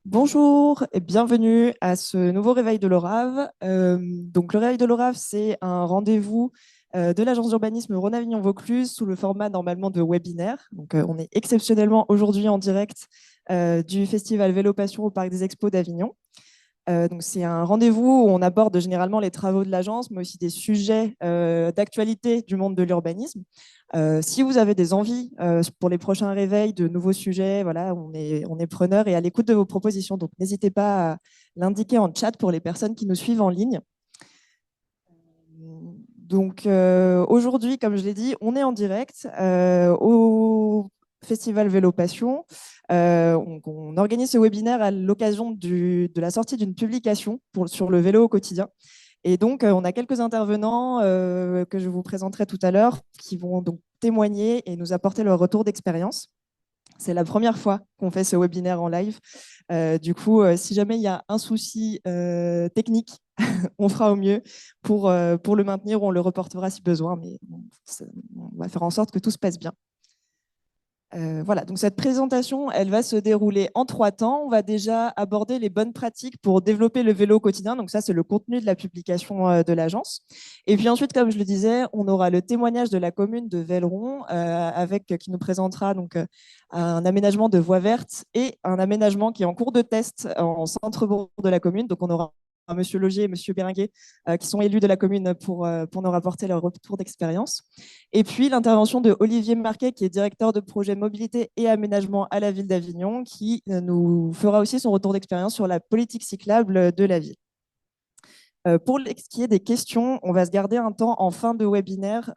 Bonjour et bienvenue à ce nouveau réveil de l'ORAV. Donc, le réveil de l'ORAV, c'est un rendez-vous de l'agence d'urbanisme Rhône-Avignon-Vaucluse sous le format normalement de webinaire. Donc, on est exceptionnellement aujourd'hui en direct du festival Vélo Passion au Parc des Expos d'Avignon. Donc, c'est un rendez-vous où on aborde généralement les travaux de l'agence, mais aussi des sujets d'actualité du monde de l'urbanisme. Si vous avez des envies pour les prochains réveils de nouveaux sujets, voilà, on est preneur et à l'écoute de vos propositions. Donc, n'hésitez pas à l'indiquer en chat pour les personnes qui nous suivent en ligne. Donc, aujourd'hui, comme je l'ai dit, on est en direct au Festival Vélo Passion. On organise ce webinaire à l'occasion de la sortie d'une publication sur le vélo au quotidien. Et donc, on a quelques intervenants que je vous présenterai tout à l'heure qui vont donc témoigner et nous apporter leur retour d'expérience. C'est la première fois qu'on fait ce webinaire en live. Du coup, si jamais il y a un souci technique, on fera au mieux pour le maintenir ou on le reportera si besoin. Mais bon, on va faire en sorte que tout se passe bien. Voilà, donc cette présentation, elle va se dérouler en 3 temps. On va déjà aborder les bonnes pratiques pour développer le vélo au quotidien. Donc ça, c'est le contenu de la publication de l'agence. Et puis ensuite, comme je le disais, on aura le témoignage de la commune de Velleron qui nous présentera donc un aménagement de voies vertes et un aménagement qui est en cours de test en centre-bourg de la commune. Donc on aura Monsieur Logier et Monsieur Béringuet qui sont élus de la commune pour nous rapporter leur retour d'expérience. Et puis l'intervention de Olivier Marquet, qui est directeur de projet mobilité et aménagement à la ville d'Avignon, qui nous fera aussi son retour d'expérience sur la politique cyclable de la ville. Pour ce qui est des questions, on va se garder un temps en fin de webinaire,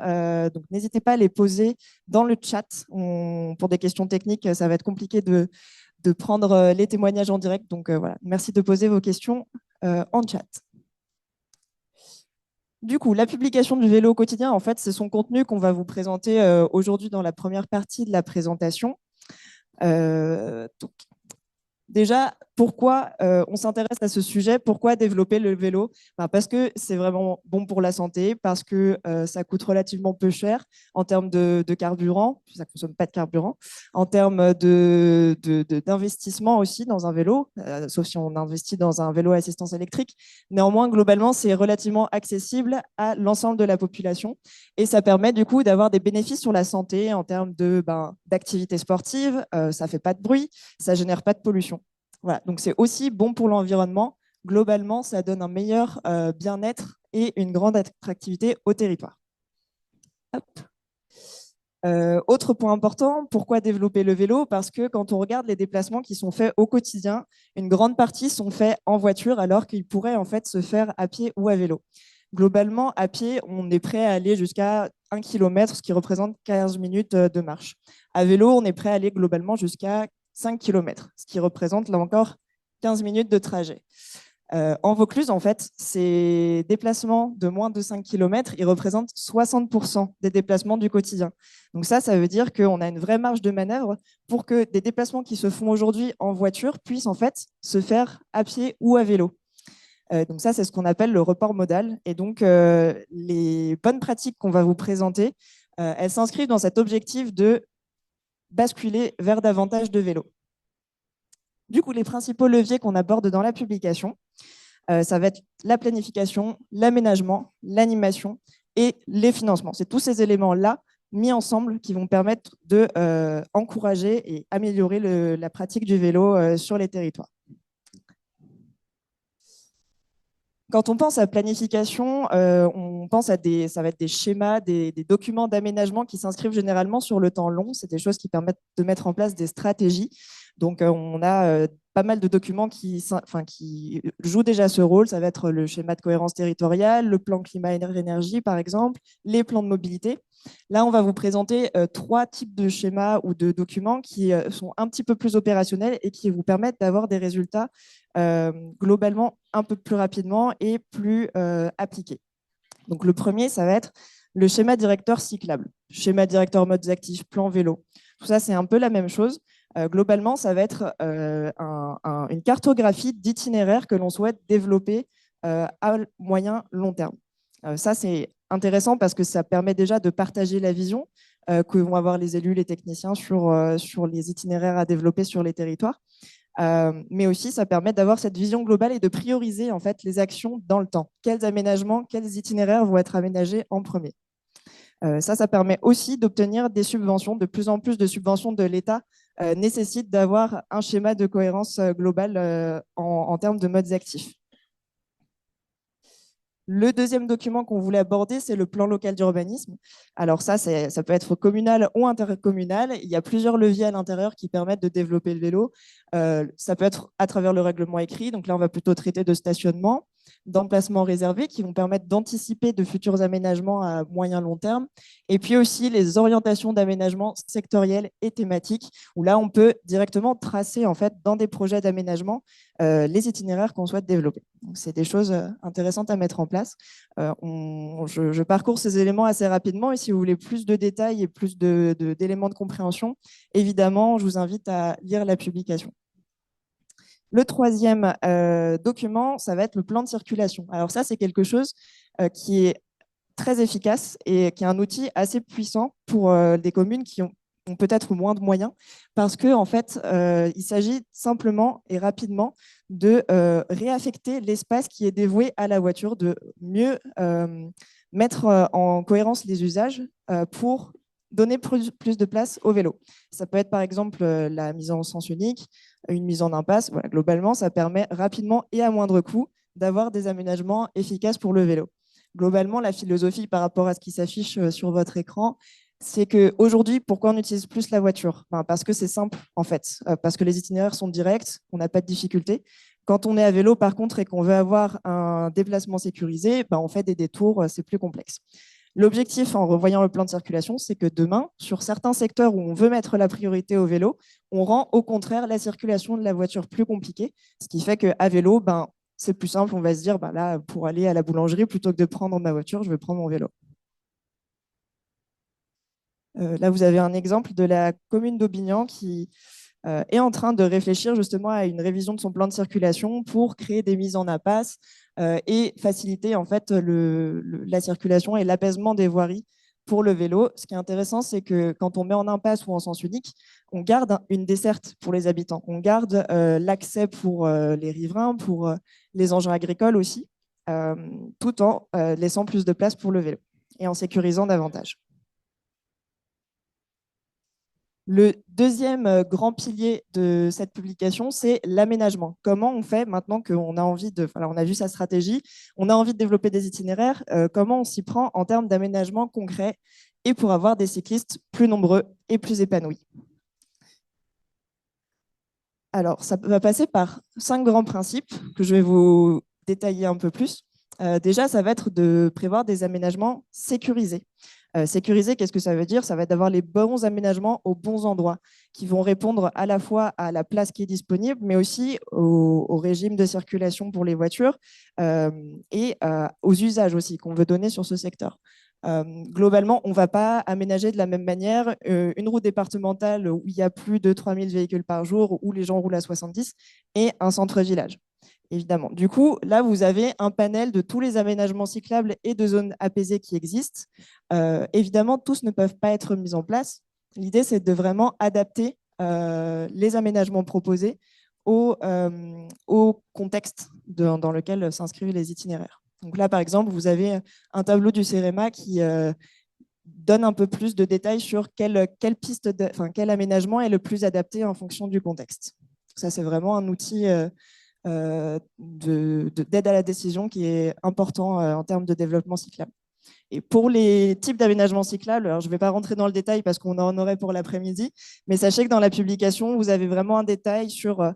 donc n'hésitez pas à les poser dans le chat. Pour des questions techniques, ça va être compliqué de prendre les témoignages en direct, donc voilà, merci de poser vos questions en chat. Du coup, la publication du vélo au quotidien, en fait, c'est son contenu qu'on va vous présenter aujourd'hui dans la première partie de la présentation. Donc, déjà, pourquoi on s'intéresse à ce sujet? Pourquoi développer le vélo? Parce que c'est vraiment bon pour la santé, parce que ça coûte relativement peu cher en termes de carburant, ça ne consomme pas de carburant, en termes d'investissement aussi dans un vélo, sauf si on investit dans un vélo à assistance électrique. Néanmoins, globalement, c'est relativement accessible à l'ensemble de la population et ça permet du coup d'avoir des bénéfices sur la santé en termes d'activité sportive, ça ne fait pas de bruit, ça ne génère pas de pollution. Voilà, donc c'est aussi bon pour l'environnement. Globalement, ça donne un meilleur bien-être et une grande attractivité au territoire. Hop. Autre point important, pourquoi développer le vélo? Parce que quand on regarde les déplacements qui sont faits au quotidien, une grande partie sont faits en voiture alors qu'ils pourraient en fait se faire à pied ou à vélo. Globalement, à pied, on est prêt à aller jusqu'à 1 km, ce qui représente 15 minutes de marche. À vélo, on est prêt à aller globalement jusqu'à 5 km, ce qui représente là encore 15 minutes de trajet. En Vaucluse, en fait, ces déplacements de moins de 5 km, ils représentent 60% des déplacements du quotidien. Donc ça veut dire qu'on a une vraie marge de manœuvre pour que des déplacements qui se font aujourd'hui en voiture puissent en fait se faire à pied ou à vélo. Donc ça, c'est ce qu'on appelle le report modal. Et donc, les bonnes pratiques qu'on va vous présenter, elles s'inscrivent dans cet objectif de basculer vers davantage de vélos. Du coup, les principaux leviers qu'on aborde dans la publication, ça va être la planification, l'aménagement, l'animation et les financements. C'est tous ces éléments-là mis ensemble qui vont permettre d'encourager et améliorer la pratique du vélo sur les territoires. Quand on pense à planification, on pense ça va être des schémas, des documents d'aménagement qui s'inscrivent généralement sur le temps long. C'est des choses qui permettent de mettre en place des stratégies. Donc, on a pas mal de documents qui jouent déjà ce rôle. Ça va être le schéma de cohérence territoriale, le plan climat-énergie, par exemple, les plans de mobilité. Là, on va vous présenter 3 types de schémas ou de documents qui sont un petit peu plus opérationnels et qui vous permettent d'avoir des résultats globalement un peu plus rapidement et plus appliqués. Donc, le premier, ça va être le schéma directeur cyclable, schéma directeur modes actifs, plan vélo. Tout ça, c'est un peu la même chose. Globalement, ça va être une cartographie d'itinéraires que l'on souhaite développer à moyen long terme. Ça, c'est intéressant parce que ça permet déjà de partager la vision que vont avoir les élus, les techniciens sur les itinéraires à développer sur les territoires. Mais aussi ça permet d'avoir cette vision globale et de prioriser en fait les actions dans le temps. Quels aménagements, quels itinéraires vont être aménagés en premier. Ça permet aussi d'obtenir des subventions. De plus en plus de subventions de l'État nécessitent d'avoir un schéma de cohérence globale en termes de modes actifs. Le deuxième document qu'on voulait aborder, c'est le plan local d'urbanisme. Alors ça peut être communal ou intercommunal. Il y a plusieurs leviers à l'intérieur qui permettent de développer le vélo. Ça peut être à travers le règlement écrit. Donc là, on va plutôt traiter de stationnement, d'emplacements réservés qui vont permettre d'anticiper de futurs aménagements à moyen long terme. Et puis aussi les orientations d'aménagement sectoriels et thématiques, où là, on peut directement tracer en fait dans des projets d'aménagement les itinéraires qu'on souhaite développer. Donc, c'est des choses intéressantes à mettre en place. Je parcours ces éléments assez rapidement et si vous voulez plus de détails et plus d'éléments de compréhension, évidemment, je vous invite à lire la publication. Le troisième document, ça va être le plan de circulation. Alors ça, c'est quelque chose qui est très efficace et qui est un outil assez puissant pour des communes qui ont peut-être moins de moyens, parce que en fait, il s'agit simplement et rapidement de réaffecter l'espace qui est dévoué à la voiture, de mieux mettre en cohérence les usages pour donner plus de place au vélo. Ça peut être par exemple la mise en sens unique, une mise en impasse. Voilà, globalement, ça permet rapidement et à moindre coût d'avoir des aménagements efficaces pour le vélo. Globalement, la philosophie par rapport à ce qui s'affiche sur votre écran, c'est qu'aujourd'hui, pourquoi on utilise plus la voiture? Parce que c'est simple, en fait, parce que les itinéraires sont directs, on n'a pas de difficulté. Quand on est à vélo, par contre, et qu'on veut avoir un déplacement sécurisé, on fait des détours, c'est plus complexe. L'objectif, en revoyant le plan de circulation, c'est que demain, sur certains secteurs où on veut mettre la priorité au vélo, on rend au contraire la circulation de la voiture plus compliquée, ce qui fait qu'à vélo, c'est plus simple, on va se dire, là, pour aller à la boulangerie, plutôt que de prendre ma voiture, je vais prendre mon vélo. Là, vous avez un exemple de la commune d'Aubignan qui est en train de réfléchir justement à une révision de son plan de circulation pour créer des mises en impasse et faciliter en fait la circulation et l'apaisement des voiries pour le vélo. Ce qui est intéressant, c'est que quand on met en impasse ou en sens unique, on garde une desserte pour les habitants. On garde l'accès pour les riverains, pour les engins agricoles aussi, tout en laissant plus de place pour le vélo et en sécurisant davantage. Le deuxième grand pilier de cette publication, c'est l'aménagement. Comment on fait maintenant qu'on a envie de, alors on a vu sa stratégie, on a envie de développer des itinéraires, comment on s'y prend en termes d'aménagement concret et pour avoir des cyclistes plus nombreux et plus épanouis. Alors, ça va passer par 5 grands principes que je vais vous détailler un peu plus. Déjà, ça va être de prévoir des aménagements sécurisés. Sécuriser, qu'est-ce que ça veut dire? Ça va être d'avoir les bons aménagements aux bons endroits qui vont répondre à la fois à la place qui est disponible, mais aussi au régime de circulation pour les voitures et aux usages aussi qu'on veut donner sur ce secteur. Globalement, on ne va pas aménager de la même manière une route départementale où il y a plus de 3000 véhicules par jour, où les gens roulent à 70, et un centre-village. Évidemment. Du coup, là, vous avez un panel de tous les aménagements cyclables et de zones apaisées qui existent. Évidemment, tous ne peuvent pas être mis en place. L'idée, c'est de vraiment adapter les aménagements proposés au contexte dans lequel s'inscrivent les itinéraires. Donc là, par exemple, vous avez un tableau du CEREMA qui donne un peu plus de détails sur quel aménagement est le plus adapté en fonction du contexte. Ça, c'est vraiment un outil d'aide à la décision qui est important en termes de développement cyclable. Et pour les types d'aménagements cyclables, alors je ne vais pas rentrer dans le détail parce qu'on en aurait pour l'après-midi, mais sachez que dans la publication, vous avez vraiment un détail sur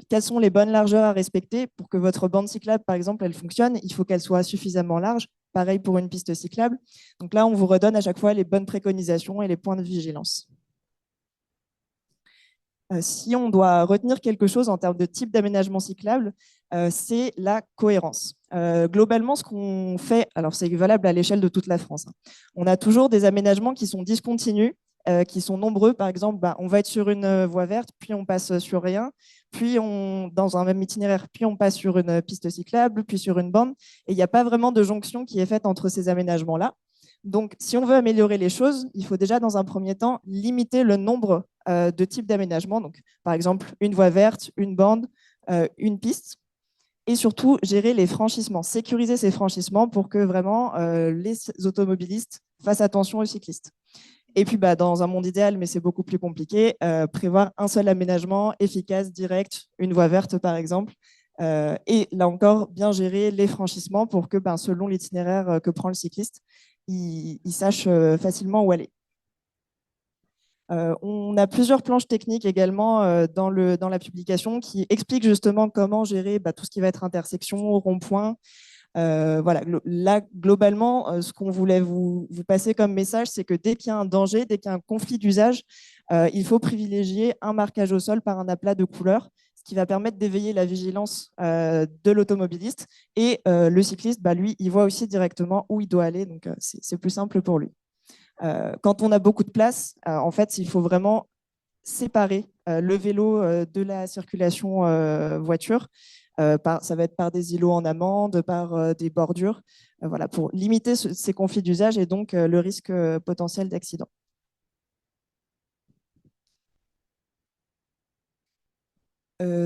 quelles sont les bonnes largeurs à respecter pour que votre bande cyclable, par exemple, elle fonctionne. Il faut qu'elle soit suffisamment large. Pareil pour une piste cyclable. Donc là, on vous redonne à chaque fois les bonnes préconisations et les points de vigilance. Si on doit retenir quelque chose en termes de type d'aménagement cyclable, c'est la cohérence. Globalement, ce qu'on fait, alors c'est valable à l'échelle de toute la France, hein. On a toujours des aménagements qui sont discontinus, qui sont nombreux. Par exemple, on va être sur une voie verte, puis on passe sur rien, puis dans un même itinéraire, puis on passe sur une piste cyclable, puis sur une bande. Et il n'y a pas vraiment de jonction qui est faite entre ces aménagements-là. Donc, si on veut améliorer les choses, il faut déjà, dans un premier temps, limiter le nombre de types d'aménagement. Donc, par exemple, une voie verte, une bande, une piste. Et surtout, gérer les franchissements, sécuriser ces franchissements pour que vraiment les automobilistes fassent attention aux cyclistes. Et puis, dans un monde idéal, mais c'est beaucoup plus compliqué, prévoir un seul aménagement efficace, direct, une voie verte par exemple. Et là encore, bien gérer les franchissements pour que, selon l'itinéraire que prend le cycliste, il sache facilement où aller. On a plusieurs planches techniques également dans la publication qui expliquent justement comment gérer tout ce qui va être intersection, rond-point. Voilà, là, globalement, ce qu'on voulait vous passer comme message, c'est que dès qu'il y a un danger, dès qu'il y a un conflit d'usage, il faut privilégier un marquage au sol par un aplat de couleur, ce qui va permettre d'éveiller la vigilance de l'automobiliste. Et le cycliste, lui, il voit aussi directement où il doit aller, donc c'est plus simple pour lui. Quand on a beaucoup de place, en fait, il faut vraiment séparer le vélo de la circulation voiture. Ça va être par des îlots en amande, par des bordures, voilà, pour limiter ces conflits d'usage et donc le risque potentiel d'accident.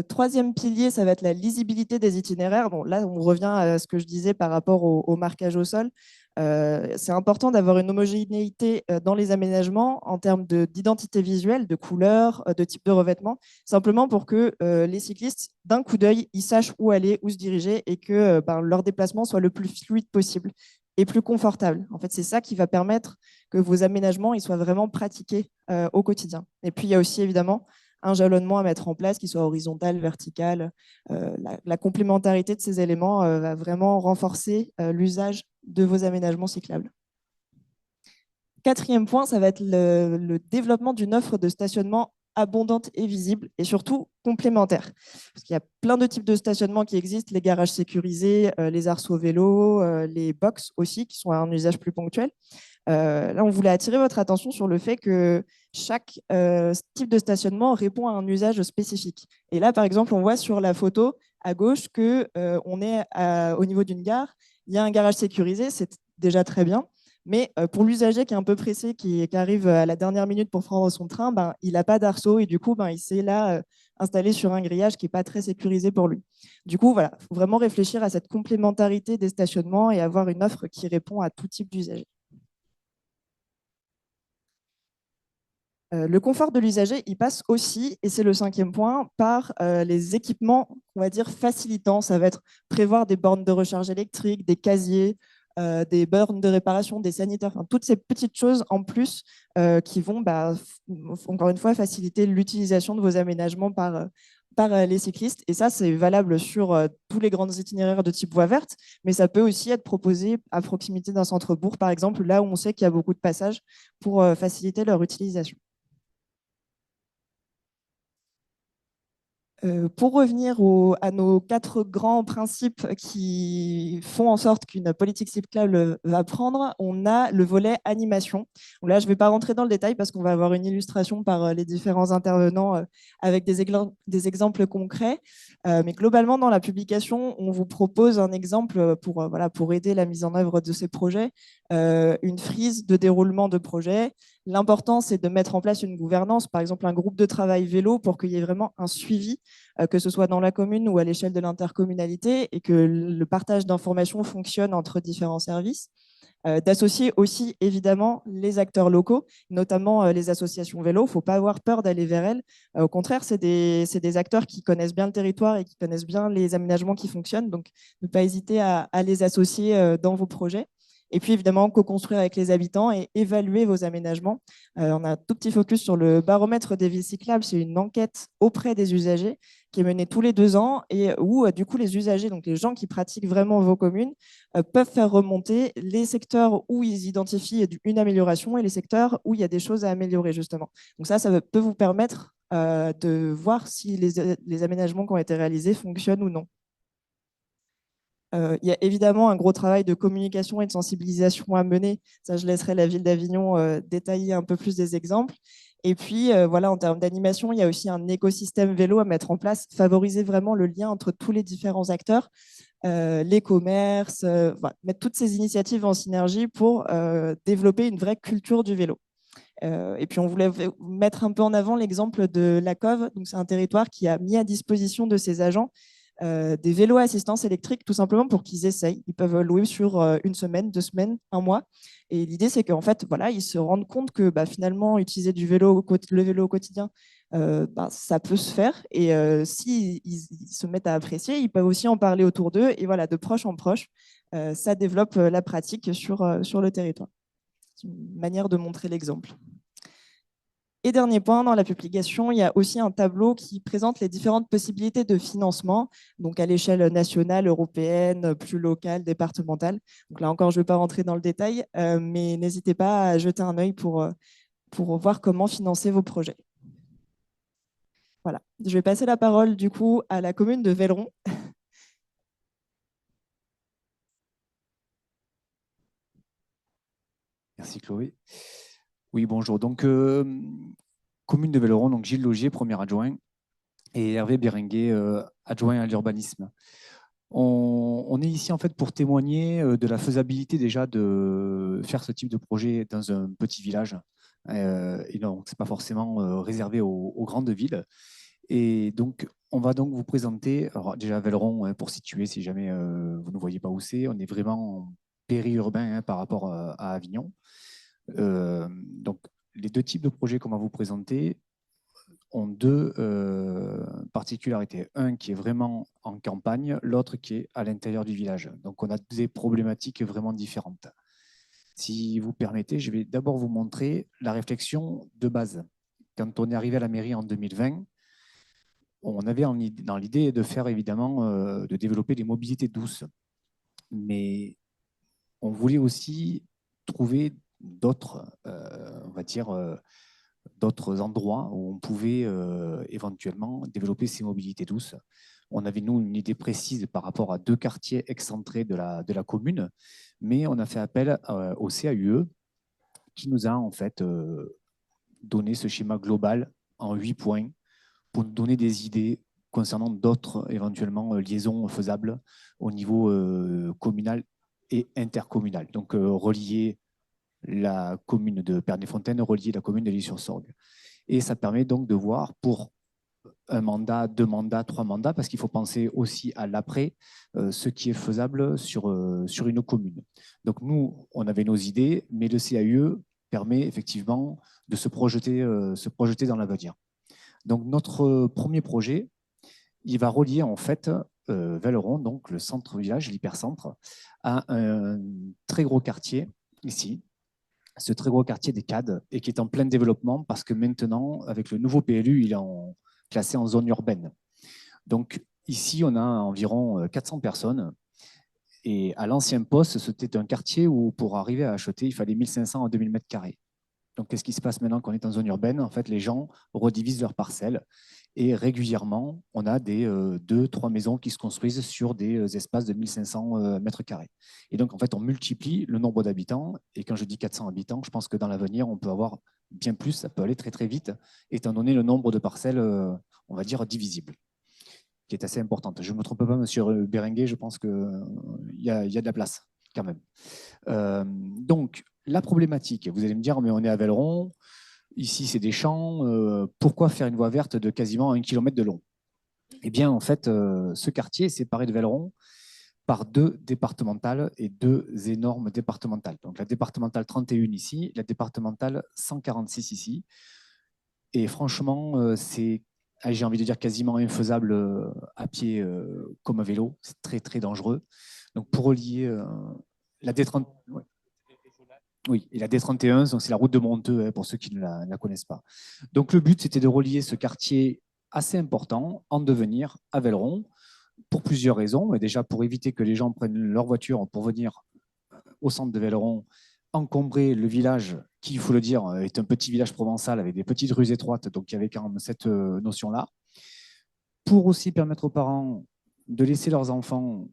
Troisième pilier, ça va être la lisibilité des itinéraires. Bon, là, on revient à ce que je disais par rapport au marquage au sol. C'est important d'avoir une homogénéité dans les aménagements en termes d'identité visuelle, de couleur, de type de revêtement, simplement pour que les cyclistes, d'un coup d'œil, ils sachent où aller, où se diriger et que leur déplacement soit le plus fluide possible et plus confortable. En fait, c'est ça qui va permettre que vos aménagements ils soient vraiment pratiqués au quotidien. Et puis, il y a aussi évidemment un jalonnement à mettre en place, qui soit horizontal, vertical. La complémentarité de ces éléments va vraiment renforcer l'usage de vos aménagements cyclables. Quatrième point, ça va être le développement d'une offre de stationnement abondante et visible et surtout complémentaire. Parce qu'il y a plein de types de stationnement qui existent, les garages sécurisés, les arceaux vélos, les box aussi, qui sont à un usage plus ponctuel. Là, on voulait attirer votre attention sur le fait que chaque type de stationnement répond à un usage spécifique. Et là, par exemple, on voit sur la photo à gauche qu'on est au niveau d'une gare. Il y a un garage sécurisé, c'est déjà très bien. Mais pour l'usager qui est un peu pressé, qui arrive à la dernière minute pour prendre son train, il n'a pas d'arceau et du coup, il s'est là installé sur un grillage qui n'est pas très sécurisé pour lui. Du coup, voilà, il faut vraiment réfléchir à cette complémentarité des stationnements et avoir une offre qui répond à tout type d'usager. Le confort de l'usager, il passe aussi, et c'est le cinquième point, par les équipements, on va dire, facilitants. Ça va être prévoir des bornes de recharge électrique, des casiers, des bornes de réparation, des sanitaires, enfin, toutes ces petites choses en plus qui vont, encore une fois, faciliter l'utilisation de vos aménagements par les cyclistes. Et ça, c'est valable sur tous les grands itinéraires de type voie verte, mais ça peut aussi être proposé à proximité d'un centre-bourg, par exemple, là où on sait qu'il y a beaucoup de passages pour faciliter leur utilisation. Pour revenir à nos quatre grands principes qui font en sorte qu'une politique cyclable va prendre, on a le volet animation. Donc là, je ne vais pas rentrer dans le détail parce qu'on va avoir une illustration par les différents intervenants avec des exemples concrets. Mais globalement, dans la publication, on vous propose un exemple pour aider la mise en œuvre de ces projets, une frise de déroulement de projet. L'important, c'est de mettre en place une gouvernance, par exemple un groupe de travail vélo pour qu'il y ait vraiment un suivi, que ce soit dans la commune ou à l'échelle de l'intercommunalité, et que le partage d'informations fonctionne entre différents services. D'associer aussi évidemment les acteurs locaux, notamment les associations vélo. Il ne faut pas avoir peur d'aller vers elles. Au contraire, c'est des acteurs qui connaissent bien le territoire et qui connaissent bien les aménagements qui fonctionnent. Donc, ne pas hésiter à les associer dans vos projets. Et puis évidemment, co-construire avec les habitants et évaluer vos aménagements. On a un tout petit focus sur le baromètre des villes cyclables. C'est une enquête auprès des usagers qui est menée tous les 2 ans et où du coup les usagers, donc les gens qui pratiquent vraiment vos communes, peuvent faire remonter les secteurs où ils identifient une amélioration et les secteurs où il y a des choses à améliorer justement. Donc ça peut vous permettre de voir si les aménagements qui ont été réalisés fonctionnent ou non. Il y a évidemment un gros travail de communication et de sensibilisation à mener. Ça, je laisserai la ville d'Avignon détailler un peu plus des exemples. Et puis, voilà, en termes d'animation, il y a aussi un écosystème vélo à mettre en place, favoriser vraiment le lien entre tous les différents acteurs, les commerces, voilà, mettre toutes ces initiatives en synergie pour développer une vraie culture du vélo. Et puis, on voulait mettre un peu en avant l'exemple de la Cove. Donc, c'est un territoire qui a mis à disposition de ses agents des vélos à assistance électrique, tout simplement pour qu'ils essayent. Ils peuvent louer sur une semaine, 2 semaines, un mois. Et l'idée, c'est qu'en fait, voilà, ils se rendent compte que finalement, utiliser le vélo au quotidien, ça peut se faire. Et si ils se mettent à apprécier, ils peuvent aussi en parler autour d'eux. Et voilà, de proche en proche, ça développe la pratique sur le territoire. C'est une manière de montrer l'exemple. Et dernier point, dans la publication, il y a aussi un tableau qui présente les différentes possibilités de financement, donc à l'échelle nationale, européenne, plus locale, départementale. Donc là encore, je ne vais pas rentrer dans le détail, mais n'hésitez pas à jeter un œil pour voir comment financer vos projets. Voilà. Je vais passer la parole du coup à la commune de Velleron. Merci Chloé. Oui, bonjour. Donc, commune de Velleron, donc Gilles Logier, premier adjoint, et Hervé Bérenguet, adjoint à l'urbanisme. On est ici en fait pour témoigner de la faisabilité déjà de faire ce type de projet dans un petit village. Et donc, ce n'est pas forcément réservé aux grandes villes. Et donc, on va donc vous présenter, alors déjà Velleron, hein, pour situer, si jamais vous ne voyez pas où c'est, on est vraiment en périurbain, hein, par rapport à Avignon. Donc, les deux types de projets qu'on va vous présenter ont deux particularités. Un qui est vraiment en campagne, l'autre qui est à l'intérieur du village. Donc, on a des problématiques vraiment différentes. Si vous permettez, je vais d'abord vous montrer la réflexion de base. Quand on est arrivé à la mairie en 2020, on avait dans l'idée de faire évidemment, de développer des mobilités douces. Mais on voulait aussi trouver d'autres, on va dire, d'autres endroits où on pouvait éventuellement développer ces mobilités douces. On avait, nous, une idée précise par rapport à deux quartiers excentrés de la commune, mais on a fait appel au CAUE qui nous a en fait donné ce schéma global en 8 points pour nous donner des idées concernant d'autres éventuellement liaisons faisables au niveau communal et intercommunal. Donc relier la commune de Pernay-Fontaine, relier la commune de L'Isle-sur-Sorgue. Et ça permet donc de voir pour un mandat, 2 mandats, 3 mandats, parce qu'il faut penser aussi à l'après, ce qui est faisable sur une commune. Donc nous, on avait nos idées, mais le CAUE permet effectivement de se projeter dans l'avenir. Donc notre premier projet, il va relier en fait Velleron, donc le centre-village, l'hypercentre, à un très gros quartier ici, ce très gros quartier des CAD, et qui est en plein développement parce que maintenant, avec le nouveau PLU, il est classé en zone urbaine. Donc ici, on a environ 400 personnes. Et à l'ancien poste, c'était un quartier où pour arriver à acheter, il fallait 1500 à 2000 mètres carrés. Donc, qu'est-ce qui se passe maintenant qu'on est en zone urbaine? En fait, les gens redivisent leurs parcelles et régulièrement, on a des 2, 3 maisons qui se construisent sur des espaces de 1500 mètres carrés. Et donc, en fait, on multiplie le nombre d'habitants. Et quand je dis 400 habitants, je pense que dans l'avenir, on peut avoir bien plus. Ça peut aller très, très vite, étant donné le nombre de parcelles, on va dire, divisibles, qui est assez importante. Je ne me trompe pas, monsieur Bérenguet, je pense qu'il y a de la place quand même. Donc, la problématique, vous allez me dire, mais on est à Velleron, ici c'est des champs, pourquoi faire une voie verte de quasiment 1 kilomètre de long? Eh bien, en fait, ce quartier est séparé de Velleron par 2 départementales et 2 énormes départementales. Donc, la départementale 31 ici, la départementale 146 ici. Et franchement, c'est, j'ai envie de dire, quasiment infaisable à pied comme à vélo. C'est très, très dangereux. Donc, pour relier la D30, ouais. Oui, et la D31, donc c'est la route de Monteux, hein, pour ceux qui ne la connaissent pas. Donc le but, c'était de relier ce quartier assez important en devenir à Velleron pour plusieurs raisons. Et déjà, pour éviter que les gens prennent leur voiture pour venir au centre de Velleron, encombrer le village, qui, il faut le dire, est un petit village provençal avec des petites rues étroites, donc il y avait quand même cette notion-là. Pour aussi permettre aux parents de laisser leurs enfants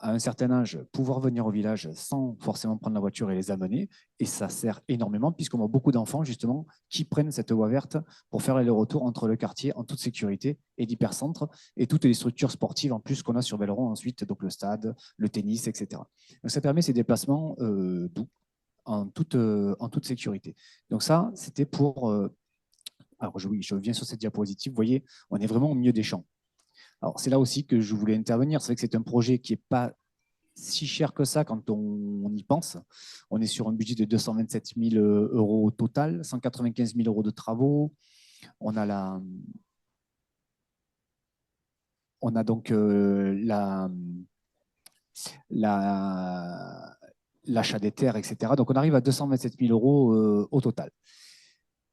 à un certain âge, pouvoir venir au village sans forcément prendre la voiture et les amener. Et ça sert énormément, puisqu'on voit beaucoup d'enfants, justement, qui prennent cette voie verte pour faire le retour entre le quartier en toute sécurité et l'hypercentre et toutes les structures sportives en plus qu'on a sur Velleron ensuite, donc le stade, le tennis, etc. Donc ça permet ces déplacements doux en toute sécurité. Donc ça, c'était pour... alors oui, je reviens sur cette diapositive. Vous voyez, on est vraiment au milieu des champs. Alors, c'est là aussi que je voulais intervenir. C'est vrai que c'est un projet qui n'est pas si cher que ça quand on y pense. On est sur un budget de 227 000 euros au total, 195 000 euros de travaux. On a, donc l'achat des terres, etc. Donc, on arrive à 227 000 euros au total.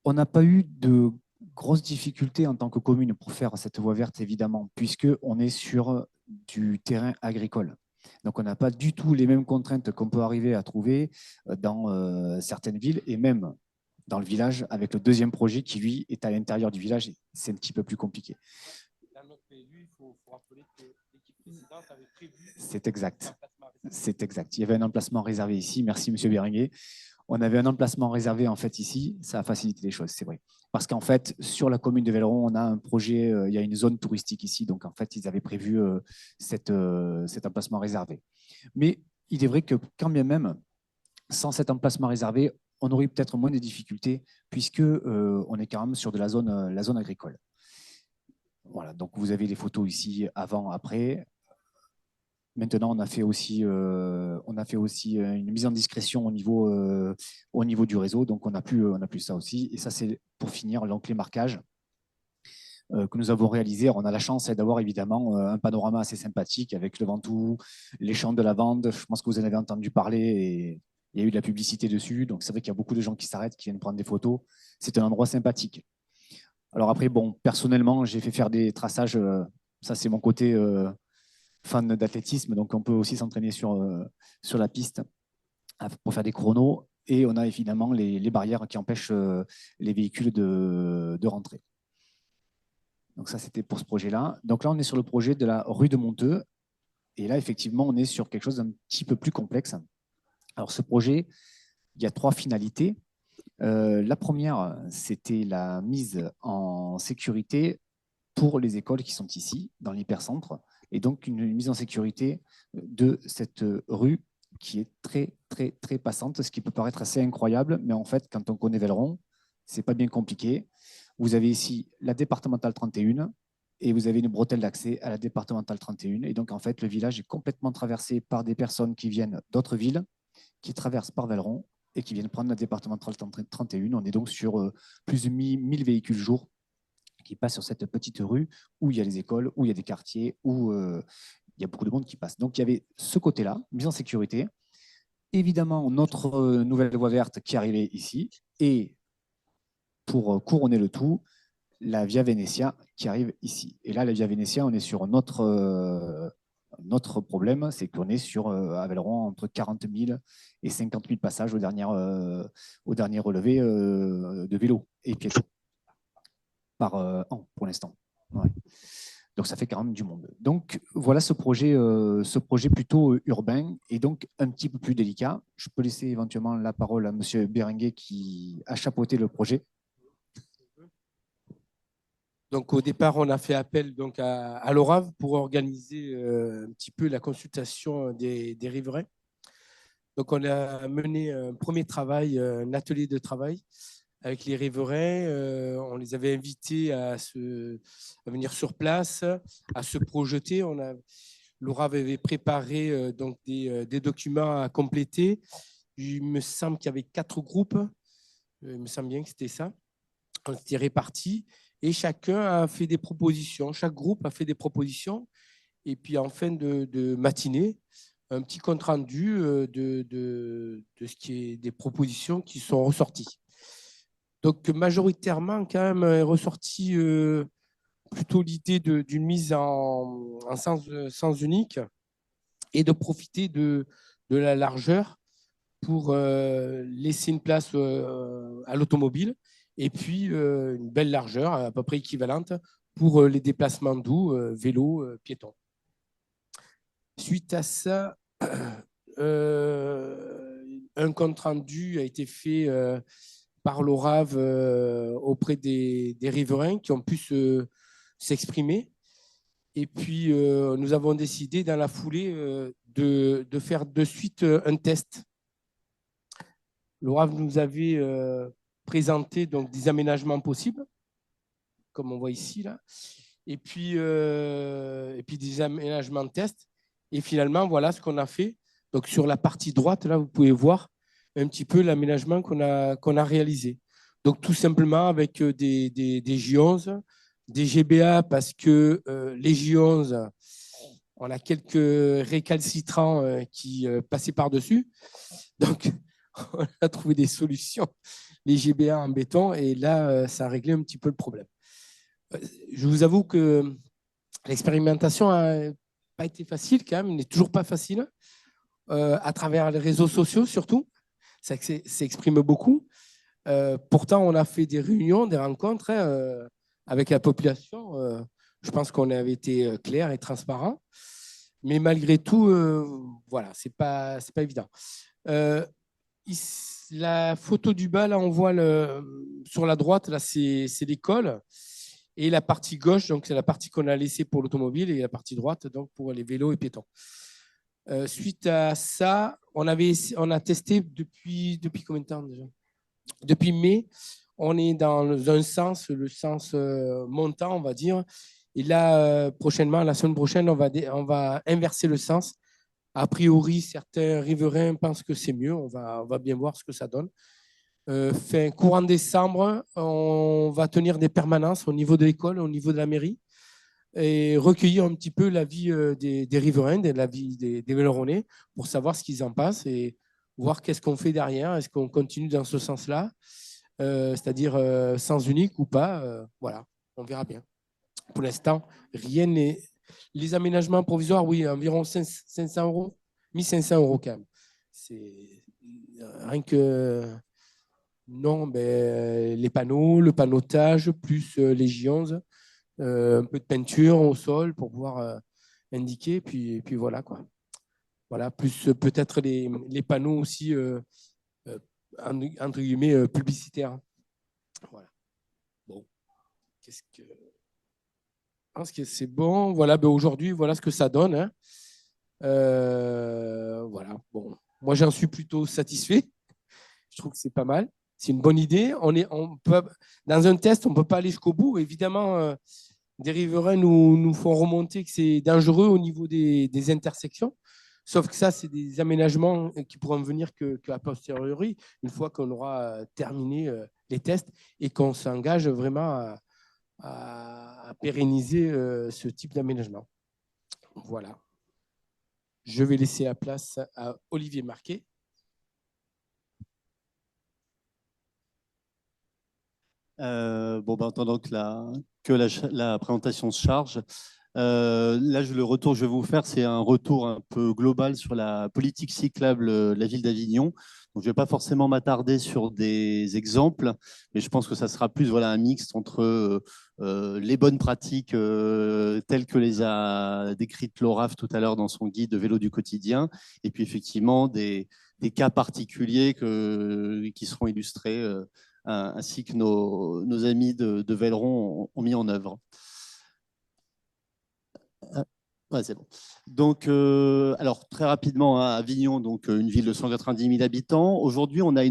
On n'a pas eu de grosses difficultés en tant que commune pour faire cette voie verte, évidemment, puisqu'on est sur du terrain agricole. Donc, on n'a pas du tout les mêmes contraintes qu'on peut arriver à trouver dans certaines villes et même dans le village avec le deuxième projet qui, lui, est à l'intérieur du village. C'est un petit peu plus compliqué. C'est exact. C'est exact. Il y avait un emplacement réservé ici. Merci, Monsieur Béringuet. On avait un emplacement réservé en fait ici, ça a facilité les choses, c'est vrai. Parce qu'en fait, sur la commune de Velleron, on a un projet, il y a une zone touristique ici, donc en fait, ils avaient prévu cet emplacement réservé. Mais il est vrai que quand bien même, sans cet emplacement réservé, on aurait peut-être moins de difficultés, puisque on est quand même sur de la zone agricole. Voilà, donc vous avez les photos ici avant, après. Maintenant, on a fait aussi une mise en discrétion au niveau du réseau. Donc, on a plus ça aussi. Et ça, c'est pour finir donc les marquages que nous avons réalisés. On a la chance d'avoir évidemment un panorama assez sympathique avec le Ventoux, les champs de lavande. Je pense que vous en avez entendu parler et il y a eu de la publicité dessus. Donc, c'est vrai qu'il y a beaucoup de gens qui s'arrêtent, qui viennent prendre des photos. C'est un endroit sympathique. Alors après, bon, personnellement, j'ai fait faire des traçages. Ça, c'est mon côté fan d'athlétisme, donc on peut aussi s'entraîner sur la piste pour faire des chronos. Et on a évidemment les barrières qui empêchent les véhicules de rentrer. Donc ça, c'était pour ce projet-là. Donc là, on est sur le projet de la rue de Monteux. Et là, effectivement, on est sur quelque chose d'un petit peu plus complexe. Alors ce projet, il y a 3 finalités. La première, c'était la mise en sécurité pour les écoles qui sont ici, dans l'hypercentre, et donc une mise en sécurité de cette rue qui est très, très, très passante, ce qui peut paraître assez incroyable, mais en fait, quand on connaît Velleron, c'est pas bien compliqué. Vous avez ici la départementale 31 et vous avez une bretelle d'accès à la départementale 31. Et donc, en fait, le village est complètement traversé par des personnes qui viennent d'autres villes, qui traversent par Velleron et qui viennent prendre la départementale 31. On est donc sur plus de 1000 véhicules jour qui passent sur cette petite rue où il y a les écoles, où il y a des quartiers, où il y a beaucoup de monde qui passe. Donc il y avait ce côté-là, mise en sécurité. Évidemment, notre nouvelle voie verte qui arrivait ici. Et pour couronner le tout, la Via Venezia qui arrive ici. Et là, la Via Venezia, on est sur notre problème, c'est qu'on est sur, à Velleron, entre 40 000 et 50 000 passages au dernier relevé de vélo et piétons par an pour l'instant. Ouais. Donc ça fait quand même du monde. Donc voilà ce projet plutôt urbain et donc un petit peu plus délicat. Je peux laisser éventuellement la parole à Monsieur Béringuet qui a chapeauté le projet. Donc au départ, on a fait appel donc à l'ORAV pour organiser un petit peu la consultation des riverains. Donc on a mené un premier travail, un atelier de travail avec les riverains. On les avait invités à venir sur place, à se projeter. L'ORAV avait préparé donc des documents à compléter. Il me semble qu'il y avait 4 groupes. Il me semble bien que c'était ça. On s'était répartis et chacun a fait des propositions. Chaque groupe a fait des propositions. Et puis en fin de matinée, un petit compte rendu de ce qui est des propositions qui sont ressorties. Donc majoritairement, quand même, est ressorti plutôt l'idée d'une mise en sens unique et de profiter de la largeur pour laisser une place à l'automobile et puis une belle largeur à peu près équivalente pour les déplacements doux, vélo, piétons. suite à ça, un compte-rendu a été fait par l'ORAV auprès des riverains qui ont pu s'exprimer. Et puis, nous avons décidé dans la foulée de faire de suite un test. L'ORAV nous avait présenté donc, des aménagements possibles, comme on voit ici, là. Et puis des aménagements de test. Et finalement, voilà ce qu'on a fait. Donc, sur la partie droite, là, vous pouvez voir un petit peu l'aménagement qu'on a réalisé. Donc, tout simplement avec des J11, des GBA, parce que les J11, on a quelques récalcitrants qui passaient par-dessus. Donc, on a trouvé des solutions, les GBA en béton, et là, ça a réglé un petit peu le problème. Je vous avoue que l'expérimentation n'a pas été facile quand même, n'est toujours pas facile, à travers les réseaux sociaux surtout, ça s'exprime beaucoup. Pourtant, on a fait des réunions, des rencontres avec la population. Je pense qu'on avait été clair et transparent. Mais malgré tout, voilà, c'est pas évident. La photo du bas, là, on voit sur la droite, là, c'est l'école. Et la partie gauche, donc c'est la partie qu'on a laissée pour l'automobile, et la partie droite, donc pour les vélos et piétons. Suite à ça, on a testé depuis combien de temps déjà? Depuis mai, on est dans un sens, le sens montant, on va dire. Et là, prochainement, la semaine prochaine, on va inverser le sens. A priori, certains riverains pensent que c'est mieux. On va bien voir ce que ça donne. Courant décembre, on va tenir des permanences au niveau de l'école, au niveau de la mairie, et recueillir un petit peu l'avis des riverains, l'avis des Véloronnais, pour savoir ce qu'ils en pensent et voir qu'est-ce qu'on fait derrière. Est-ce qu'on continue dans ce sens-là, c'est-à-dire sens unique ou pas, voilà, on verra bien. Pour l'instant, rien n'est. Les aménagements provisoires, oui, environ 500 euros, 1500 euros quand même. C'est rien que. Non, ben, les panneaux, le panotage, plus les J11, un peu de peinture au sol pour pouvoir indiquer, puis voilà quoi. Voilà, plus peut-être les panneaux aussi, entre guillemets, publicitaires. Voilà. Bon, qu'est-ce que. Je pense que c'est bon. Voilà, ben aujourd'hui, voilà ce que ça donne. Hein. Voilà, bon. Moi, j'en suis plutôt satisfait. Je trouve que c'est pas mal. C'est une bonne idée. Dans un test, on ne peut pas aller jusqu'au bout. Évidemment, des riverains nous font remonter que c'est dangereux au niveau des intersections. Sauf que ça, c'est des aménagements qui pourront venir qu'à posteriori, une fois qu'on aura terminé les tests et qu'on s'engage vraiment à pérenniser ce type d'aménagement. Voilà. Je vais laisser la place à Olivier Marquet. En attendant que la présentation se charge, là, le retour que je vais vous faire, c'est un retour un peu global sur la politique cyclable de la ville d'Avignon. Donc, je ne vais pas forcément m'attarder sur des exemples, mais je pense que ça sera plus un mix entre les bonnes pratiques telles que les a décrites l'ORAV tout à l'heure dans son guide de vélo du quotidien, et puis effectivement des cas particuliers qui seront illustrés ainsi que nos amis de Velleron ont mis en œuvre. Ouais, c'est bon. Donc, alors très rapidement, hein, Avignon, donc une ville de 190 000 habitants. Aujourd'hui, on a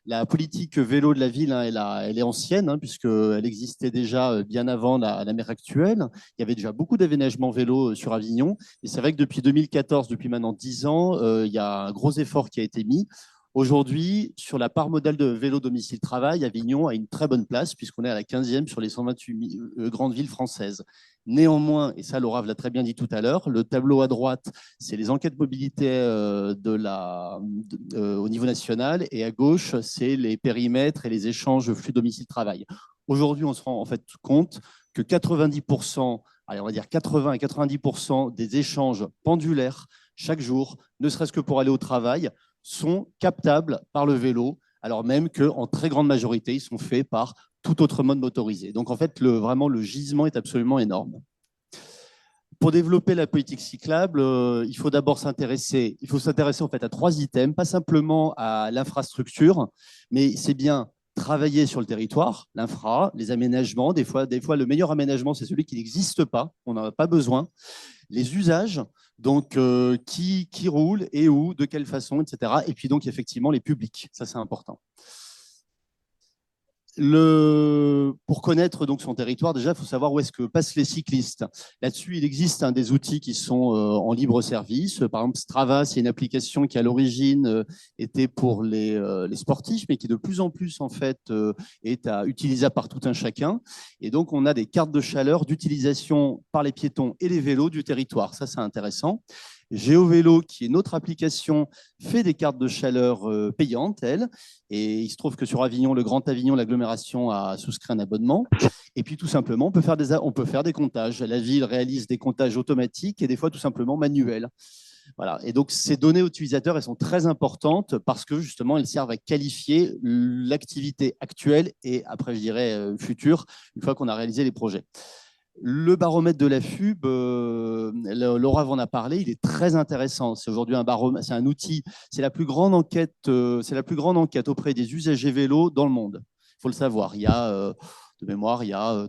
la politique vélo de la ville, hein, elle est ancienne, hein, puisqu'elle existait déjà bien avant la maire actuelle. Il y avait déjà beaucoup d'aménagements vélo sur Avignon. Et c'est vrai que depuis 2014, depuis maintenant 10 ans, il y a un gros effort qui a été mis. Aujourd'hui, sur la part modale de vélo domicile-travail, Avignon a une très bonne place, puisqu'on est à la 15e sur les 128 grandes villes françaises. Néanmoins, et ça l'ORAV l'a très bien dit tout à l'heure, le tableau à droite, c'est les enquêtes mobilité au niveau national, et à gauche, c'est les périmètres et les échanges flux domicile-travail. Aujourd'hui, on se rend en fait compte que 90%, allez, on va dire 80 et 90% des échanges pendulaires chaque jour, ne serait-ce que pour aller au travail, sont captables par le vélo, alors même qu'en très grande majorité, ils sont faits par tout autre mode motorisé. Donc, en fait, vraiment, le gisement est absolument énorme. Pour développer la politique cyclable, il faut d'abord s'intéresser en fait à 3 items, pas simplement à l'infrastructure, mais c'est bien travailler sur le territoire, l'infra, les aménagements. Des fois, le meilleur aménagement, c'est celui qui n'existe pas, on n'en a pas besoin. Les usages, donc qui roule et où, de quelle façon, etc. Et puis donc effectivement les publics, ça c'est important. Pour connaître donc son territoire, déjà, il faut savoir où est-ce que passent les cyclistes. Là-dessus, il existe des outils qui sont en libre service. Par exemple, Strava, c'est une application qui, à l'origine, était pour les sportifs, mais qui de plus en plus, en fait, est utilisable par tout un chacun. Et donc, on a des cartes de chaleur d'utilisation par les piétons et les vélos du territoire. Ça, c'est intéressant. GeoVélo, qui est notre application, fait des cartes de chaleur payantes, elle. Et il se trouve que sur Avignon, le Grand Avignon, l'agglomération a souscrit un abonnement. Et puis, tout simplement, on peut faire des comptages. La ville réalise des comptages automatiques et des fois, tout simplement, manuels. Voilà. Et donc, ces données utilisateurs, elles sont très importantes parce que, justement, elles servent à qualifier l'activité actuelle et, après, je dirais, future, une fois qu'on a réalisé les projets. Le baromètre de la FUB, Laura en a parlé, il est très intéressant. C'est aujourd'hui un baromètre, c'est un outil, c'est la plus grande enquête auprès des usagers vélo dans le monde. Il faut le savoir. Il y a, de mémoire, il y a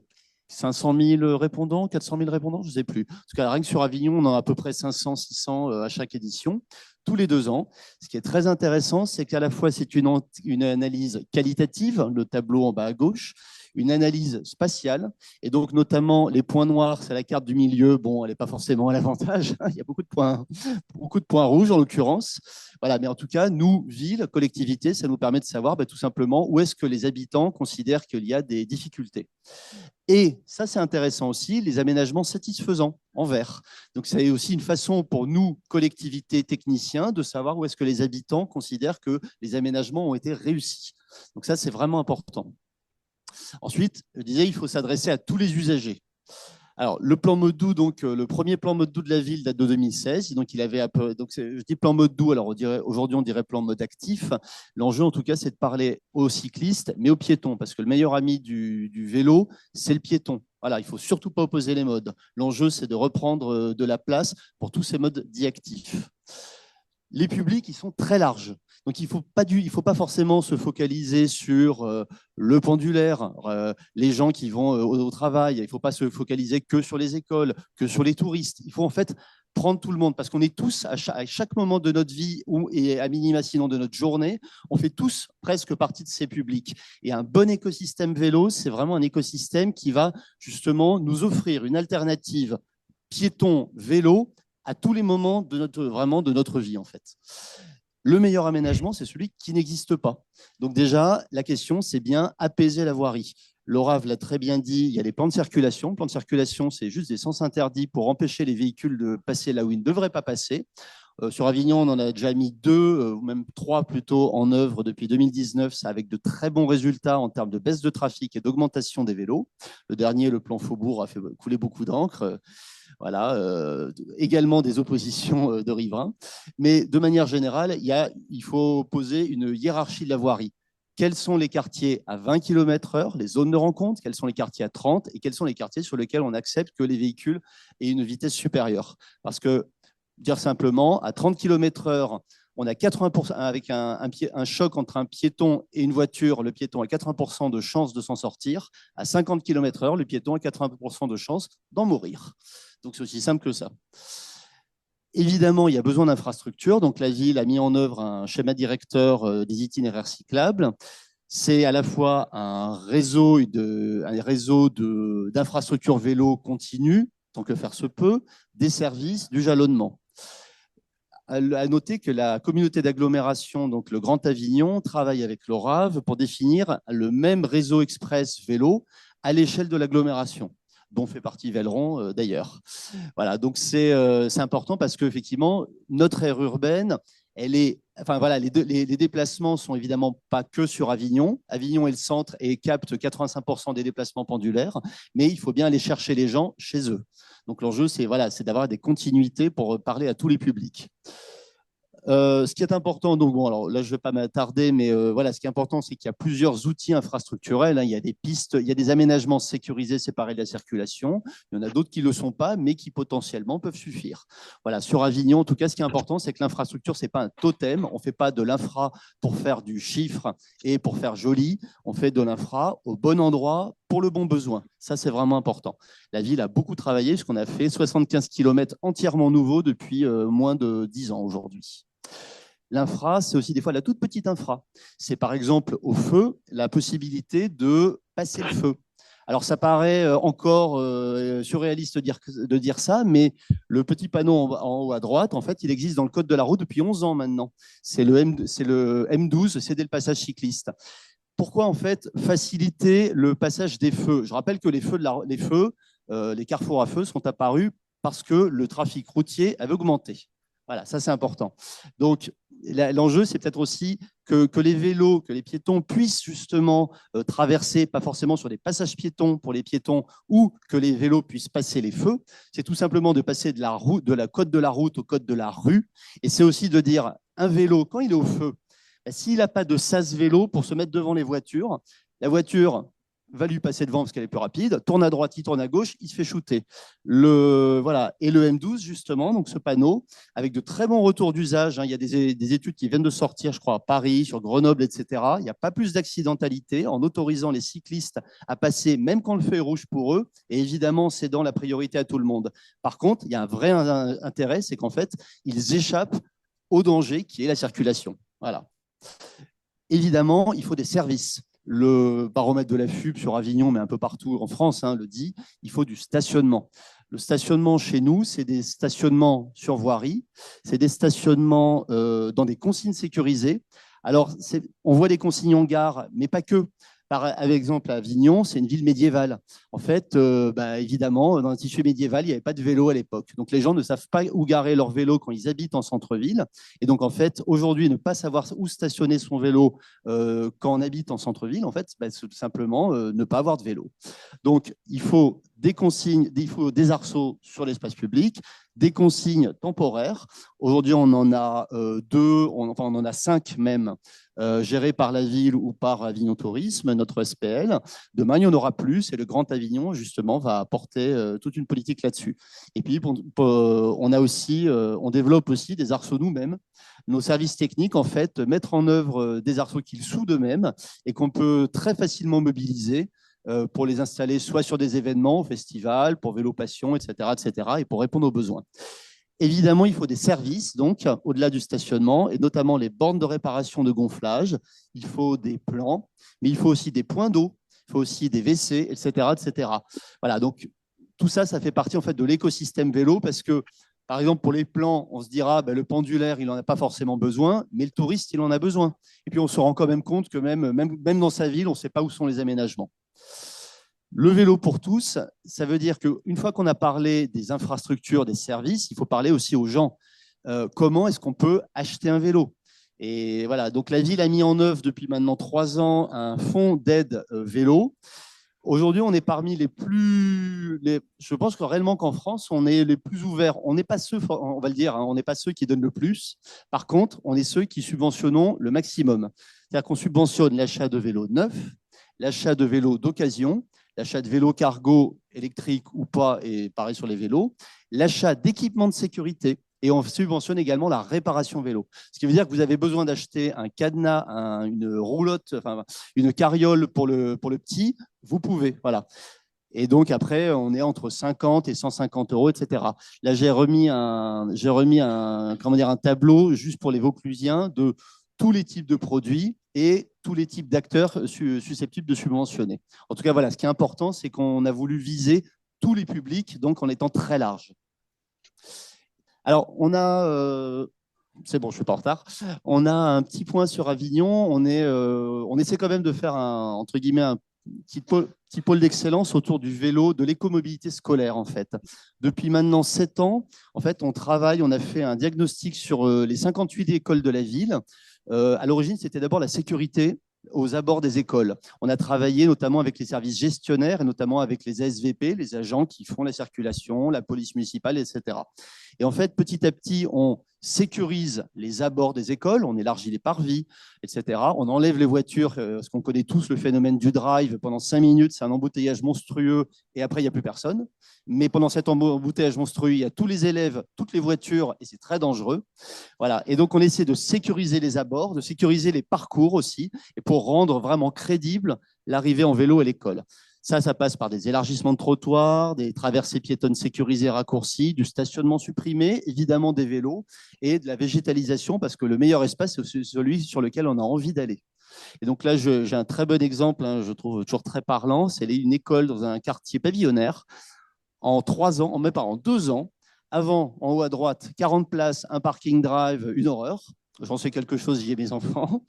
500 000 répondants, 400 000 répondants, je ne sais plus. En tout cas, rien que sur Avignon, on en a à peu près 500, 600 à chaque édition, tous les 2 ans. Ce qui est très intéressant, c'est qu'à la fois, c'est une analyse qualitative, le tableau en bas à gauche, une analyse spatiale, et donc notamment les points noirs, c'est la carte du milieu, bon, elle n'est pas forcément à l'avantage, il y a beaucoup de points rouges en l'occurrence, voilà, mais en tout cas, nous, ville, collectivité, ça nous permet de savoir tout simplement où est-ce que les habitants considèrent qu'il y a des difficultés. Et ça, c'est intéressant aussi, les aménagements satisfaisants en vert. Donc, c'est aussi une façon pour nous, collectivités, techniciens, de savoir où est-ce que les habitants considèrent que les aménagements ont été réussis. Donc ça, c'est vraiment important. Ensuite, je disais, il faut s'adresser à tous les usagers. Alors, le plan mode doux, donc le premier plan mode doux de la ville date de 2016. Donc, il avait je dis plan mode doux. Alors, aujourd'hui, on dirait plan mode actif. L'enjeu, en tout cas, c'est de parler aux cyclistes, mais aux piétons, parce que le meilleur ami du vélo, c'est le piéton. Voilà, il ne faut surtout pas opposer les modes. L'enjeu, c'est de reprendre de la place pour tous ces modes dits actifs. Les publics, ils sont très larges. Donc, il ne faut pas forcément se focaliser sur le pendulaire, les gens qui vont au travail. Il ne faut pas se focaliser que sur les écoles, que sur les touristes. Il faut en fait prendre tout le monde parce qu'on est tous, à chaque moment de notre vie et à minima sinon de notre journée, on fait tous presque partie de ces publics. Et un bon écosystème vélo, c'est vraiment un écosystème qui va justement nous offrir une alternative piéton-vélo à tous les moments de notre vie, en fait. Le meilleur aménagement, c'est celui qui n'existe pas. Donc déjà, la question, c'est bien apaiser la voirie. Laura l'a très bien dit, il y a les plans de circulation. Le plan de circulation, c'est juste des sens interdits pour empêcher les véhicules de passer là où ils ne devraient pas passer. Sur Avignon, on en a déjà mis 2, ou même 3 plutôt, en œuvre depuis 2019, ça avec de très bons résultats en termes de baisse de trafic et d'augmentation des vélos. Le dernier, le plan Faubourg, a fait couler beaucoup d'encre. Voilà, également des oppositions de riverains. Mais de manière générale, il faut poser une hiérarchie de la voirie. Quels sont les quartiers à 20 km/h, les zones de rencontre, quels sont les quartiers à 30 et quels sont les quartiers sur lesquels on accepte que les véhicules aient une vitesse supérieure. Parce que, dire simplement, à 30 km/h, on a 80%, avec un choc entre un piéton et une voiture, le piéton a 80% de chances de s'en sortir. À 50 km/h, le piéton a 80% de chances d'en mourir. Donc, c'est aussi simple que ça. Évidemment, il y a besoin d'infrastructures. Donc, la ville a mis en œuvre un schéma directeur des itinéraires cyclables. C'est à la fois un réseau d'infrastructures vélo continu, tant que faire se peut, des services, du jalonnement. À noter que la communauté d'agglomération, donc le Grand Avignon, travaille avec l'ORAV pour définir le même réseau express vélo à l'échelle de l'agglomération, dont fait partie Velleron d'ailleurs. Voilà, donc c'est important parce qu'effectivement, notre aire urbaine, les déplacements sont évidemment pas que sur Avignon. Avignon est le centre et capte 85% des déplacements pendulaires, mais il faut bien aller chercher les gens chez eux. Donc l'enjeu, c'est d'avoir des continuités pour parler à tous les publics. Ce qui est important, donc bon, alors là je ne vais pas m'attarder, mais voilà, ce qui est important, c'est qu'il y a plusieurs outils infrastructurels, hein. Il y a des pistes, il y a des aménagements sécurisés séparés de la circulation. Il y en a d'autres qui ne le sont pas, mais qui potentiellement peuvent suffire. Voilà, sur Avignon, en tout cas, ce qui est important, c'est que l'infrastructure, ce n'est pas un totem. On ne fait pas de l'infra pour faire du chiffre et pour faire joli. On fait de l'infra au bon endroit pour le bon besoin. Ça, c'est vraiment important. La ville a beaucoup travaillé, puisqu'on a fait 75 km entièrement nouveaux depuis moins de 10 ans aujourd'hui. L'infra, c'est aussi des fois la toute petite infra. C'est par exemple au feu, la possibilité de passer le feu. Alors ça paraît encore surréaliste de dire ça, mais le petit panneau en haut à droite, en fait, il existe dans le code de la route depuis 11 ans maintenant. C'est le M12, céder le passage cycliste. Pourquoi en fait faciliter le passage des feux? Je rappelle que les carrefours à feu sont apparus parce que le trafic routier avait augmenté. Voilà, ça c'est important. Donc l'enjeu, c'est peut-être aussi que les vélos, que les piétons puissent justement traverser, pas forcément sur des passages piétons pour les piétons, ou que les vélos puissent passer les feux. C'est tout simplement de passer de la code de la route au code de la rue. Et c'est aussi de dire, un vélo, quand il est au feu, s'il n'a pas de sas vélo pour se mettre devant les voitures, la voiture va lui passer devant parce qu'elle est plus rapide, tourne à droite, il tourne à gauche, il se fait shooter. Voilà. Et le M12, justement, donc ce panneau, avec de très bons retours d'usage, hein, il y a des études qui viennent de sortir, je crois, à Paris, sur Grenoble, etc. Il n'y a pas plus d'accidentalité en autorisant les cyclistes à passer, même quand le feu est rouge pour eux, et évidemment, c'est dans la priorité à tout le monde. Par contre, il y a un vrai intérêt, c'est qu'en fait, ils échappent au danger qui est la circulation. Voilà. Évidemment, il faut des services. Le baromètre de la FUB sur Avignon, mais un peu partout en France, le dit, il faut du stationnement. Le stationnement chez nous, c'est des stationnements sur voirie, c'est des stationnements dans des consignes sécurisées. Alors, on voit des consignes en gare, mais pas que. Par exemple, Avignon, c'est une ville médiévale. En fait, évidemment, dans un tissu médiéval, il n'y avait pas de vélo à l'époque. Donc, les gens ne savent pas où garer leur vélo quand ils habitent en centre-ville. Et donc, en fait, aujourd'hui, ne pas savoir où stationner son vélo quand on habite en centre-ville, en fait, c'est tout simplement ne pas avoir de vélo. Donc, il faut des consignes, il faut des arceaux sur l'espace public, des consignes temporaires. Aujourd'hui, on en a on en a 5 même, gérés par la ville ou par Avignon Tourisme, notre SPL. Demain, il y en aura plus et le Grand Avignon, justement, va apporter toute une politique là-dessus. Et puis, on développe aussi des arceaux nous-mêmes. Nos services techniques, en fait, mettre en œuvre des arceaux qu'ils soudent eux-mêmes et qu'on peut très facilement mobiliser pour les installer soit sur des événements, festivals, pour Vélo Passion, etc., et pour répondre aux besoins. Évidemment, il faut des services, donc, au-delà du stationnement, et notamment les bornes de réparation de gonflage. Il faut des plans, mais il faut aussi des points d'eau, il faut aussi des WC, etc. Voilà, donc, tout ça, ça fait partie, en fait, de l'écosystème vélo, parce que, par exemple, pour les plans, on se dira, le pendulaire, il n'en a pas forcément besoin, mais le touriste, il en a besoin. Et puis, on se rend quand même compte que même dans sa ville, on ne sait pas où sont les aménagements. Le vélo pour tous, ça veut dire qu'une fois qu'on a parlé des infrastructures, des services, il faut parler aussi aux gens. Comment est-ce qu'on peut acheter un vélo? Et voilà, donc la ville a mis en œuvre depuis maintenant 3 ans un fonds d'aide vélo. Aujourd'hui, on est parmi je pense que réellement qu'en France, on est les plus ouverts. On n'est pas ceux, on va le dire, on n'est pas ceux qui donnent le plus. Par contre, on est ceux qui subventionnons le maximum. C'est-à-dire qu'on subventionne l'achat de vélos neufs, l'achat de vélos d'occasion, l'achat de vélos cargo électriques ou pas, et pareil sur les vélos, l'achat d'équipements de sécurité, et on subventionne également la réparation vélo. Ce qui veut dire que vous avez besoin d'acheter un cadenas, une roulotte, une carriole pour le petit, vous pouvez. Voilà. Et donc, après, on est entre 50 et 150 euros, etc. Là, j'ai remis un tableau juste pour les Vauclusiens de tous les types de produits et tous les types d'acteurs susceptibles de subventionner. En tout cas, voilà, ce qui est important, c'est qu'on a voulu viser tous les publics, donc en étant très large. Alors, c'est bon, je suis pas en retard. On a un petit point sur Avignon. On essaie quand même de faire entre guillemets un petit pôle d'excellence autour du vélo, de l'écomobilité scolaire, en fait. Depuis maintenant 7 ans, en fait, on a fait un diagnostic sur les 58 écoles de la ville. À l'origine, c'était d'abord la sécurité aux abords des écoles. On a travaillé notamment avec les services gestionnaires et notamment avec les ASVP, les agents qui font la circulation, la police municipale, etc. Et en fait, petit à petit, on sécurise les abords des écoles, on élargit les parvis, etc. On enlève les voitures, parce qu'on connaît tous le phénomène du drive. Pendant 5 minutes, c'est un embouteillage monstrueux et après, il n'y a plus personne. Mais pendant cet embouteillage monstrueux, il y a tous les élèves, toutes les voitures et c'est très dangereux. Voilà. Et donc, on essaie de sécuriser les abords, de sécuriser les parcours aussi, et pour rendre vraiment crédible l'arrivée en vélo à l'école. Ça passe par des élargissements de trottoirs, des traversées piétonnes sécurisées raccourcies, du stationnement supprimé, évidemment des vélos et de la végétalisation parce que le meilleur espace, c'est celui sur lequel on a envie d'aller. Et donc là, j'ai un très bon exemple, hein, je trouve toujours très parlant, c'est une école dans un quartier pavillonnaire. En 3 ans, même pas en 2 ans, avant, en haut à droite, 40 places, un parking drive, une horreur. J'en sais quelque chose, j'y ai mes enfants.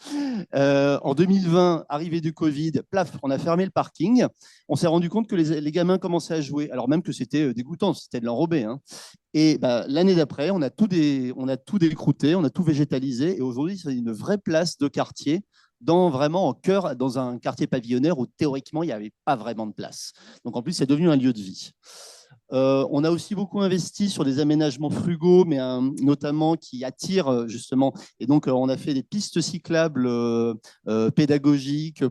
En 2020, arrivée du Covid, plaf, on a fermé le parking. On s'est rendu compte que les gamins commençaient à jouer, alors même que c'était dégoûtant, c'était de l'enrobé. Hein. Et bah, l'année d'après, on a tout décrouté, on a tout végétalisé. Et aujourd'hui, c'est une vraie place de quartier, vraiment en cœur, dans un quartier pavillonnaire où théoriquement, il n'y avait pas vraiment de place. Donc en plus, c'est devenu un lieu de vie. On a aussi beaucoup investi sur des aménagements frugaux, mais notamment qui attirent justement. Et donc, on a fait des pistes cyclables pédagogiques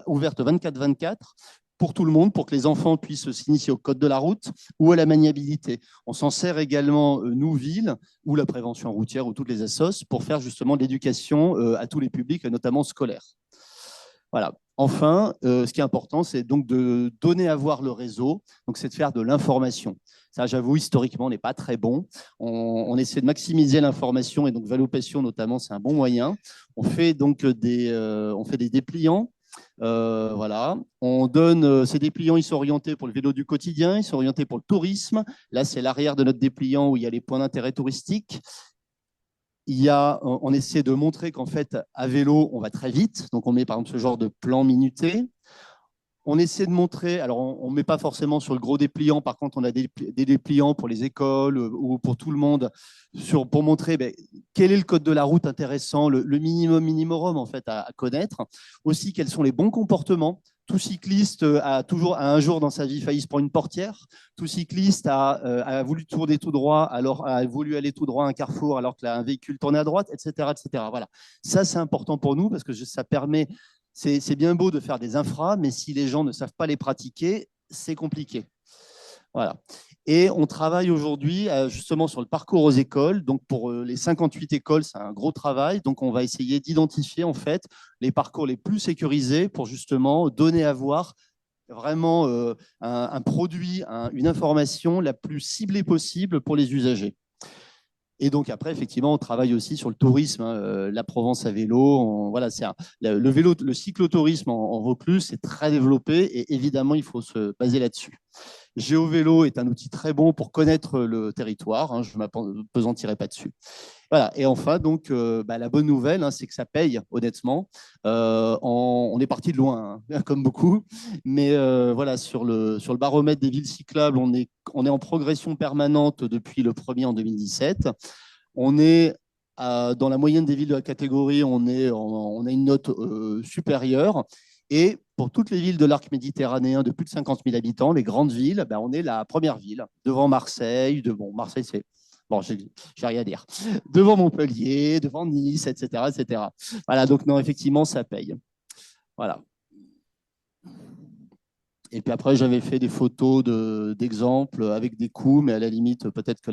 ouvertes 24/24 pour tout le monde, pour que les enfants puissent s'initier au code de la route ou à la maniabilité. On s'en sert également, nous, ville, ou la prévention routière, ou toutes les assos, pour faire justement de l'éducation à tous les publics, notamment scolaires. Voilà. Enfin, ce qui est important, c'est donc de donner à voir le réseau, donc c'est de faire de l'information. Ça, j'avoue, historiquement, on n'est pas très bon. On essaie de maximiser l'information et donc Vélopassion, notamment, c'est un bon moyen. On fait donc des dépliants. Voilà. On donne ces dépliants, ils sont orientés pour le vélo du quotidien, ils sont orientés pour le tourisme. Là, c'est l'arrière de notre dépliant où il y a les points d'intérêt touristique. On essaie de montrer qu'en fait, à vélo, on va très vite. Donc, on met par exemple ce genre de plan minuté. On essaie de montrer, alors on ne met pas forcément sur le gros dépliant, par contre, on a des dépliants pour les écoles ou pour tout le monde pour montrer quel est le code de la route intéressant, le minimum en fait à connaître. Aussi, quels sont les bons comportements. Tout cycliste a un jour dans sa vie failli se prendre une portière. Tout cycliste a voulu tourner tout droit, alors a voulu aller tout droit à un carrefour alors qu'un véhicule tournait à droite, etc., etc. Voilà. Ça, c'est important pour nous parce que ça permet. C'est bien beau de faire des infras, mais si les gens ne savent pas les pratiquer, c'est compliqué. Voilà. Et on travaille aujourd'hui justement sur le parcours aux écoles. Donc pour les 58 écoles, c'est un gros travail. Donc on va essayer d'identifier en fait les parcours les plus sécurisés pour justement donner à voir vraiment un produit, une information la plus ciblée possible pour les usagers. Et donc après, effectivement, on travaille aussi sur le tourisme, hein, la Provence à vélo. Voilà, le vélo, le cyclotourisme en Vaucluse, c'est très développé et évidemment, il faut se baser là-dessus. GeoVélo est un outil très bon pour connaître le territoire. Hein, je ne m'appesantirai pas dessus. Voilà. Et enfin, donc, la bonne nouvelle, hein, c'est que ça paye, honnêtement. On est parti de loin, hein, comme beaucoup. Mais voilà, sur le baromètre des villes cyclables, on est en progression permanente depuis le premier en 2017. On est dans la moyenne des villes de la catégorie, on a une note supérieure. Et pour toutes les villes de l'arc méditerranéen de plus de 50 000 habitants, les grandes villes, on est la première ville, devant Marseille. Marseille, c'est... Bon, je n'ai rien à dire. Devant Montpellier, devant Nice, etc., etc. Voilà, donc non, effectivement, ça paye. Voilà. Et puis après, j'avais fait des photos d'exemples avec des coûts, mais à la limite, peut-être que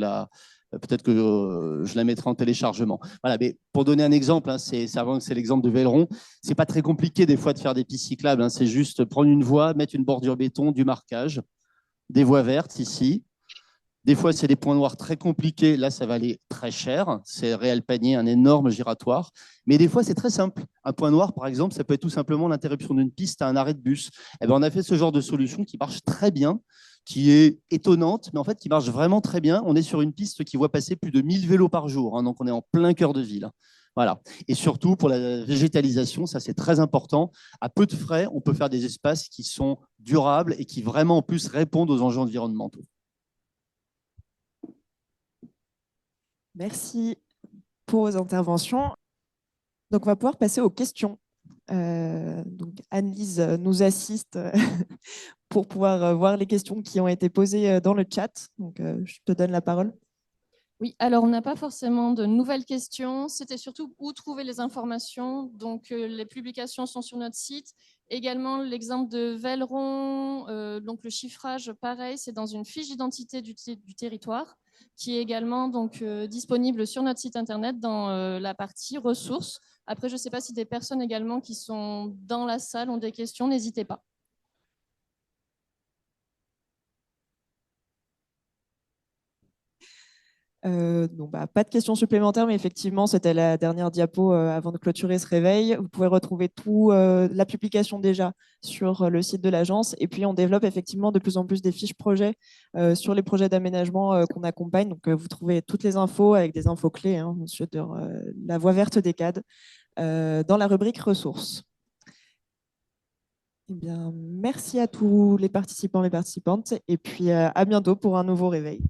je la mettrai en téléchargement. Voilà, mais pour donner un exemple, hein, c'est l'exemple de Velleron. C'est pas très compliqué des fois de faire des pistes cyclables. Hein, c'est juste prendre une voie, mettre une bordure béton, du marquage, des voies vertes ici. Des fois, c'est des points noirs très compliqués. Là, ça va aller très cher. C'est Réal Panier, un énorme giratoire. Mais des fois, c'est très simple. Un point noir, par exemple, ça peut être tout simplement l'interruption d'une piste à un arrêt de bus. Eh bien, on a fait ce genre de solution qui marche très bien, qui est étonnante, mais en fait, qui marche vraiment très bien. On est sur une piste qui voit passer plus de 1000 vélos par jour. Hein, donc, on est en plein cœur de ville. Voilà. Et surtout, pour la végétalisation, ça, c'est très important. À peu de frais, on peut faire des espaces qui sont durables et qui vraiment, en plus, répondent aux enjeux environnementaux. Merci pour vos interventions. Donc, on va pouvoir passer aux questions. Donc, Anne-Lise nous assiste pour pouvoir voir les questions qui ont été posées dans le chat. Donc, je te donne la parole. Oui, alors on n'a pas forcément de nouvelles questions. C'était surtout où trouver les informations. Donc, les publications sont sur notre site. Également, l'exemple de Velleron, donc le chiffrage, pareil, c'est dans une fiche d'identité du territoire qui est également donc, disponible sur notre site internet dans la partie ressources. Après, je ne sais pas si des personnes également qui sont dans la salle ont des questions, n'hésitez pas. Pas de questions supplémentaires, mais effectivement, c'était la dernière diapo avant de clôturer ce réveil. Vous pouvez retrouver tout la publication déjà sur le site de l'agence. Et puis, on développe effectivement de plus en plus des fiches projets sur les projets d'aménagement qu'on accompagne. Donc, vous trouvez toutes les infos avec des infos clés hein, sur la voie verte des CAD dans la rubrique ressources. Eh bien, merci à tous les participants et participantes. Et puis, à bientôt pour un nouveau réveil.